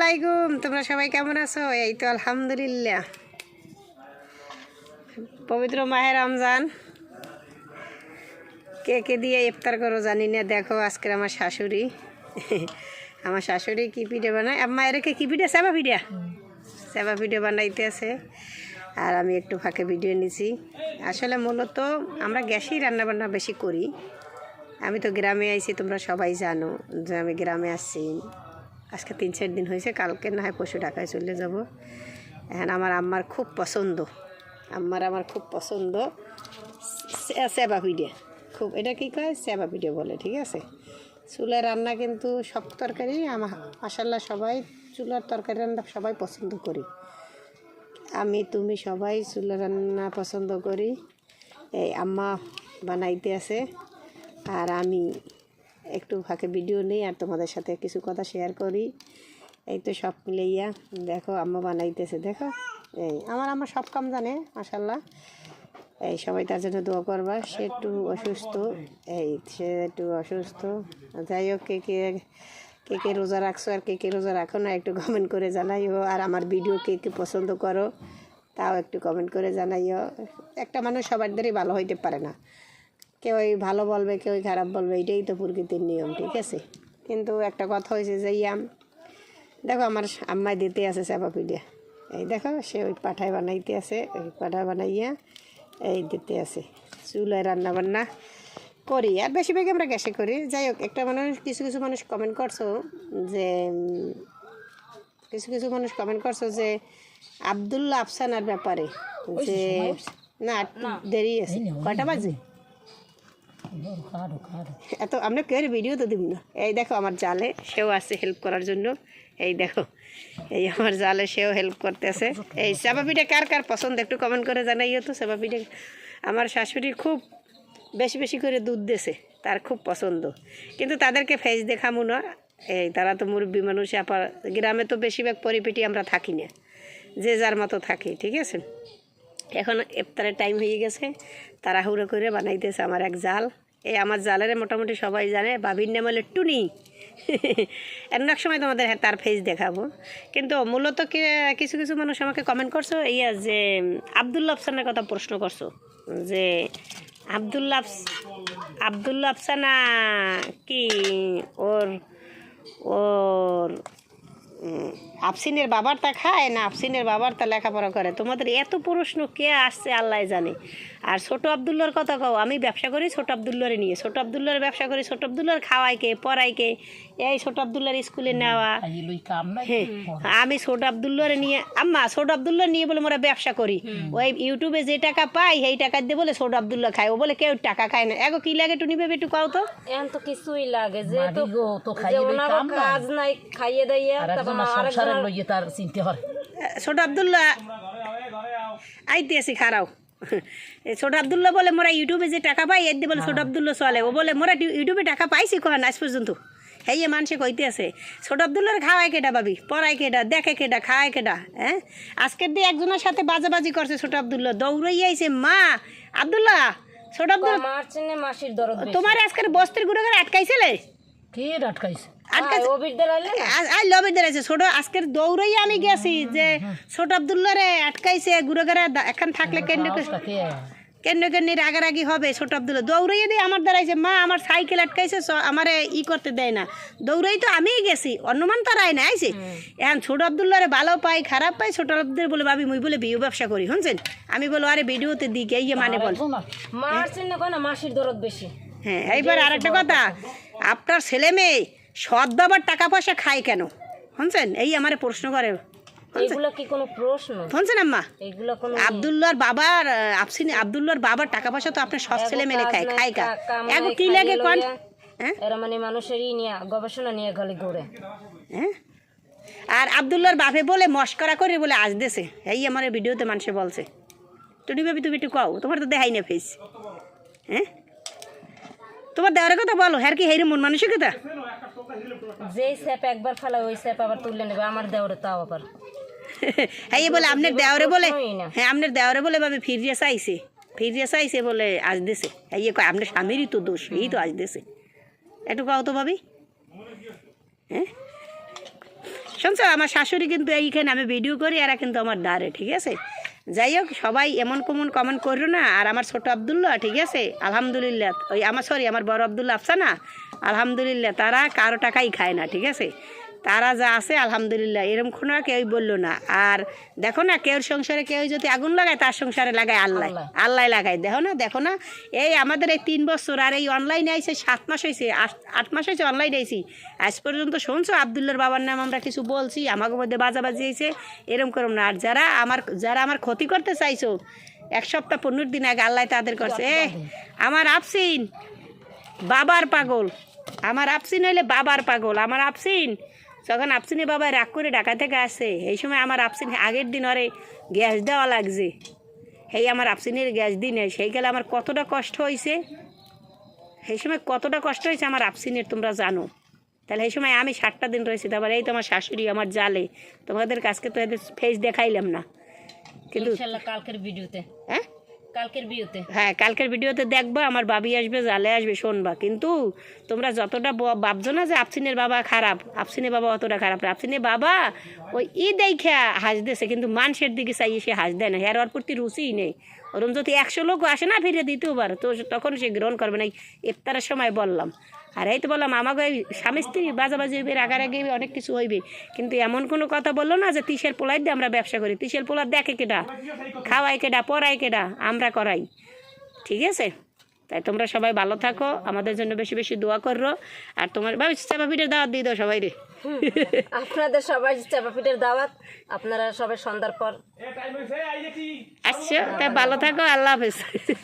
আলাইকুম, তোমরা সবাই কেমন আছো? এই তো আলহামদুলিল্লাহ, পবিত্র মাহে রমজান। কে কে দিয়ে ইফতার করো জানি না। দেখো আজকে আমার শাশুড়ি আমার শাশুড়ি কি পিঠে বানায়। আম্মা এরকে কি পিঠে? সেবা পিঠে বানাইতে আছে। আর আমি একটু ফাঁকে ভিডিও নিছি। আসলে মূলত আমরা গ্যাসেই রান্নাবান্না বেশি করি। আমি তো গ্রামে আইছি, তোমরা সবাই জানো যে আমি গ্রামে আসছি। আজকে 3-4 দিন হয়েছে, কালকে না হয় পরশু ঢাকায় চলে যাব। এখন আমার আম্মার খুব পছন্দ, আমার খুব পছন্দ সেবা পিঠে। খুব, এটা কী কয়, সেবা পিঠে বলে, ঠিক আছে। চুলার রান্না কিন্তু সব তরকারি আমার মাশাল্লাহ সবাই চুলার তরকারি রান্না সবাই পছন্দ করি। আমি তুমি সবাই চুলার রান্না পছন্দ করি। এই আম্মা বানাইতে আছে আর আমি একটু ফাঁকে ভিডিও নিই আর তোমাদের সাথে কিছু কথা শেয়ার করি। এই তো সব মিলাইয়া দেখো আম্মা বানাইতেছে। দেখো এই আমার সব কাম জানে মাশাল্লাহ। এই সবাই তার জন্য দোয়া করবা। সে একটু অসুস্থ, সে একটু অসুস্থ। যাই হোক, কে কে রোজা রাখছো আর কে রোজা রাখো না একটু কমেন্ট করে জানাইও। আর আমার ভিডিও কে পছন্দ করো তাও একটু কমেন্ট করে জানাইও। একটা মানুষ সবারদেরই ভালো হইতে পারে না, কেউ ভালো বলবে কেউ খারাপ বলবে, এটাই তো প্রকৃতির নিয়ম, ঠিক আছে। কিন্তু একটা কথা হয়েছে যে দেখো আমার আম্মাই দিতে আছে চাপা পিঠে। এই দেখো সে ওই পাঠায় বানাইতে আছে, ওই পাঠায় বানাইয়া এই দিতে আছে। চুলায় রান্নাবান্না করি আর বেশিরভাগ আমরা গ্যাসে করি। যাই হোক, একটা মানুষ কিছু মানুষ কমেন্ট করছো যে আবদুল্লাহ আফসানার ব্যাপারে, যে না দেরি আছে, কয়টা বাজে এত আমরা কেউ ভিডিও তো দিব না। এই দেখো আমার জালে সেও আছে হেল্প করার জন্য। এই দেখো এই আমার জালে সেও হেল্প করতেছে। এই চাপা পিঠে কার কার পছন্দ একটু কমেন্ট করে জানাইও তো। চাপা পিঠে আমার শাশুড়ি খুব বেশি করে দুধ দেছে, তার খুব পছন্দ। কিন্তু তাদেরকে ফেস দেখামো না, এই তারা তো মুরব্বী মানুষ। আবার গ্রামে তো বেশিরভাগ পরিপেটি আমরা থাকি না, যে যার মতো থাকি, ঠিক আছে। এখন ইফতারের টাইম হয়ে গেছে, তাড়াহুড়ো করে বানাইতেছে আমার এক জাল। এই আমার জালের মোটামুটি সবাই জানে, বাবির নাম হলে টুনি। এক সময় তোমাদের তার ফেস দেখাবো। কিন্তু মূলত কিছু মানুষ আমাকে কমেন্ট করছো যে আবদুল্লাহ আফসানের কথা প্রশ্ন করছো, যে আবদুল্লাহ আফসানা কি ওর আফসিনের বাবার তা খায় না আফসিনের বাবার তা লেখাপড়া করে? তোমাদের এত প্রশ্ন কে আসছে আল্লাহ জানে। আর ছোট আবদুল্লার কথা কও, আমি ব্যবসা করি ছোট আবদুল্লারে নিয়ে, ছোট আবদুল্লার ব্যবসা করি, ছোট আবদুল্লার খাওয়াইকে পড়াইকে, এই ছোট আবদুল্লার স্কুলে নেওয়া। হ্যাঁ, আমি ছোট আবদুল্লারে নিয়ে ছোট আবদুল্লার নিয়ে বলে মোরা ব্যবসা করি। ওই ইউটিউবে যে টাকা পাই সেই টাকা দিয়ে বলে ছোট আবদুল্লাহ খায়। ও বলে কেউ টাকা খায় না। এগো কি লাগে টুনি বেবি একটু কও তো। এখন তো কিছুই লাগে যে কাজ নাই, খাইয়ে দাইয়া ছোট আবদুল্লাহ আইতে আসি খারাও। ছোট আবদুল্লাহ বলে মোরা ইউটিউবে যে টাকা পাই এর দিয়ে বলে ছোট আবদুল্লাহ চলে। ও বলে মোরা ইউটিউবে টাকা পাইছি কখন আজ পর্যন্ত, এই মানুষে কইতে আছে। ছোট আবদুল্লার খাওয়ায় কেটা ভাবি, পড়ায় কেটা, দেখে কেটা, খাওয়ায় কেটা। হ্যাঁ, আজকের দিয়ে একজনের সাথে বাজাবাজি করছে ছোট আবদুল্লাহ, দৌড়াই আইছে। মা আবদুল্লাহ, ছোট আবদুল্লাহ মাসির দরদ তোমার আজকের বস্তির গুড়ে আটকাইছিলে? কে আটকাইছে? ছোট আজকের দৌড়াই আমি গেছি যে ছোট আবদুল্লাহ রে আটকাইছে ঘুরে ঘুরে। এখন থাকলে কেন্দ্র রাগারাগি হবে। ছোট আবদুল্লাহ দৌড়াইয়ে দিয়ে আমার দাঁড়াইছে। মা আমার সাইকেল আটকাইছে, আমারে করতে দেয় না। দৌড়াই তো আমিই গেছি, অন্যমান তার আয় না আইছে। এখন ছোট আবদুল্লাহরে ভালো পাই খারাপ পাই, ছোট আবদুল্লাহ বলে ভাবি মুই বলে বিয়ে ব্যবসা করি, শুনছেন। আমি বলো আরে ভিডিওতে দিকে মানে বল মাসির দরদ বেশি। হ্যাঁ, এইবার আর একটা কথা, আপনার ছেলে মেয়ে সৎ বাবার টাকা পয়সা খায় কেন, শুনছেন? এই আমার প্রশ্ন করে। এগুলো কি কোনো প্রশ্ন? শুনছেন আম্মা, এগুলো কোনো আবদুল্লাহর বাবার টাকা পয়সা তো আপনার সব ছেলে মেয়ে খায় কা এগো কি লাগে কোন? হ্যাঁ, এরা মানে মানুষেরই নিয়ে গবেষণা নিয়ে গলি ঘুরে। হ্যাঁ, আর আবদুল্লাহর বাপে বলে মস্করা করে বলে আজ দেশে, এই আমার ভিডিওতে মানুষে বলছে। টুনি ভাবি তুমি একটু কও, তোমার তো দেখাই না ফেস। হ্যাঁ, তোমার দেওয়ার কথা বলো। হ্যাঁ কি হেরে মন মানুষের কথা, যেই স্যাপ একবার ফেলা ওই স্যাপ আবার তুলে নেবে। আমার দেওয়ারে তাও আবার হ্যাঁ বলে আপনার দেওয়ারে বলে, হ্যাঁ আপনার দেওয়ারে বলে ভাবি ফিরিয়ে চাইছে বলে আজ দেশে। এই কয় আপনার স্বামীরই তো দোষ, এই তো আজ দেশে। একটু কও তো ভাবি। হ্যাঁ, শুনছো আমার শাশুড়ি কিন্তু এইখানে আমি ভিডিও করি, এরা কিন্তু আমার দ্বারে, ঠিক আছে। যাই হোক, সবাই এমন কমেন্ট করো না। আর আমার ছোট আবদুল্লাহ, ঠিক আছে, আলহামদুলিল্লাহ, ওই আমার বড় আবদুল্লাহ আফসানা, আলহামদুলিল্লাহ, তারা কারো টাকাই খায় না, ঠিক আছে। তারা যা আছে আলহামদুলিল্লাহ, এরকম কোনো কেউই বললো না। আর দেখো না, কেউর সংসারে কেউ যদি আগুন লাগায়, তার সংসারে লাগায় আল্লাহ লাগায়। দেখো না, এই আমাদের এই 3 বছর, আর এই অনলাইনে আইছে 7 মাস হয়েছে, 8 মাস হয়েছে অনলাইনে আইছি। আজ পর্যন্ত শুনছো আবদুল্লার বাবার নাম আমরা কিছু বলছি, আমাকে মধ্যে বাজাবাজি হয়েছে, এরকম করুন না। আর যারা আমার ক্ষতি করতে চাইছো, 1 সপ্তাহ 15 দিন আগে আল্লাহ তাদের করছে। আমার আফসিন বাবার পাগল, আমার আফসিন হইলে বাবার পাগল। আমার আফসিন যখন আফসিনের বাবা রাগ করে ঢাকা থেকে আসে, এই সময় আমার আফসিন আগের দিন ওরে গ্যাস দেওয়া লাগছে, এই আমার আফসিনের গ্যাস দিন সেই গেলে আমার কতটা কষ্ট হয়েছে, সেই সময় কতটা কষ্ট হয়েছে আমার আফসিনের তোমরা জানো। তাহলে এই সময় আমি 7টা দিন রয়েছি, তারপর এই তো আমার শাশুড়ি আমার জালে, তোমাদের কাছকে তো এদের ফেস দেখাইলাম না, কিন্তু কালকের ভিডিওতে, হ্যাঁ কালকের ভিডিওতে দেখবা আমার বাবি আসবে, জালে আসবে, শুনবা। কিন্তু তোমরা যতটা ভাবছো না যে আফসিনের বাবা খারাপ, আফসিনের বাবা অতটা খারাপ না। আফসিনের বাবা ওই দেখা হাসতেছে, কিন্তু মানুষের দিকে চাইয়ে সে হাস দেয় না, হের ওর প্রতি রুচিই নেই। ওরম যদি 100 লোক আসে না ফিরে দ্বিতীয়বার, তো তখন সে গ্রহণ করবে না। ইফতারের সময় বললাম, আর এই তো বললাম আমাকে ওই স্বামী স্ত্রী বাজাবাজি হইবে, রাগারাগি অনেক কিছু হইবে, কিন্তু এমন কোনো কথা বললো না যে তিসের পোলাই দিয়ে আমরা ব্যবসা করি। তিসের পোলা দেখে কেডা, খাওয়াই কেডা, পড়াই কেডা, আমরা করাই, ঠিক আছে। তাই তোমরা সবাই ভালো থাকো, আমাদের জন্য বেশি বেশি দোয়া করো। আর তোমার ভাবি চাপা পিঠের দাওয়াত দিয়ে দাও সবাই রে। আপনাদের সবাই চাপা পিঠের দাওয়াত, আপনারা সবাই সন্ধ্যার পর আচ্ছা, তাই ভালো থাকো, আল্লাহ হাফেজ।